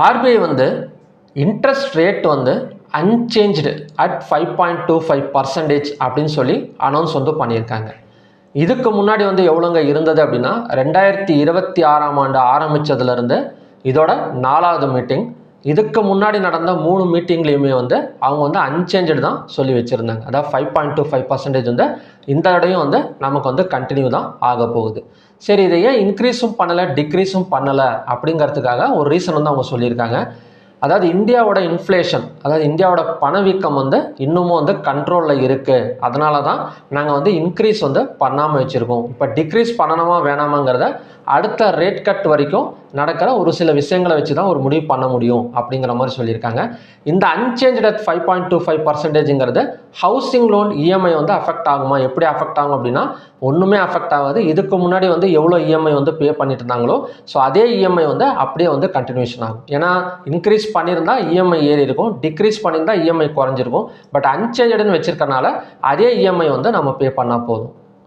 RBI வந்து interest rate வந்து unchanged at 5.25% அப்படின்னு சொல்லி அனௌன்ஸ் வந்து பண்ணியிருக்காங்க. இதுக்கு முன்னாடி வந்து எவ்வளோங்க இருந்தது அப்படின்னா 2026 ஆரம்பித்ததுலேருந்து இதோட 4வது மீட்டிங். இதுக்கு முன்னாடி நடந்த 3 மீட்டிங்லேயுமே வந்து அவங்க வந்து அன்சேஞ்சு தான் சொல்லி வச்சுருந்தாங்க. அதாவது 5.25% வந்து இந்த தடையும் வந்து நமக்கு வந்து கண்டினியூ தான் ஆக போகுது. சரி, இதை ஏன் இன்க்ரீஸும் பண்ணலை டிக்ரீஸும் பண்ணலை அப்படிங்கிறதுக்காக ஒரு ரீசன் வந்து அவங்க சொல்லியிருக்காங்க. அதாவது இந்தியாவோட இன்ஃப்ளேஷன், அதாவது இந்தியாவோட பணவீக்கம் வந்து இன்னமும் வந்து கண்ட்ரோலில் இருக்குது. அதனால தான் நாங்கள் வந்து இன்க்ரீஸ் வந்து பண்ணாமல் வச்சுருக்கோம். இப்போ டிக்ரீஸ் பண்ணணுமா வேணாமாங்கிறத அடுத்த ரேட் கட் வரைக்கும் நடக்கிற ஒரு சில விஷயங்களை வச்சு தான் ஒரு முடிவு பண்ண முடியும் அப்படிங்கிற மாதிரி சொல்லியிருக்காங்க. இந்த அன்சேஞ்ச்டு அட் 5.25%ங்கிறது ஹவுசிங் லோன் இஎம்ஐ வந்து அஃபெக்ட் ஆகுமா? எப்படி அஃபெக்ட் ஆகும் அப்படின்னா ஒன்றுமே அஃபெக்ட் ஆகாது. இதுக்கு முன்னாடி வந்து எவ்வளோ இஎம்ஐ வந்து பே பண்ணிட்டு இருந்தாங்களோ ஸோ அதே இஎம்ஐ வந்து அப்படியே வந்து கண்டினியூஷன் ஆகும். ஏன்னா இன்க்ரீஸ் பண்ணியிருந்தா இஎம்ஐ ஏறி இருக்கும், டிக்ரீஸ் பண்ணியிருந்தா இஎம்ஐ குறைஞ்சிருக்கும். பட் அன்சேஞ்சுன்னு வச்சிருக்கனால அதே இஎம்ஐ வந்து நம்ம பே பண்ணால் போதும்.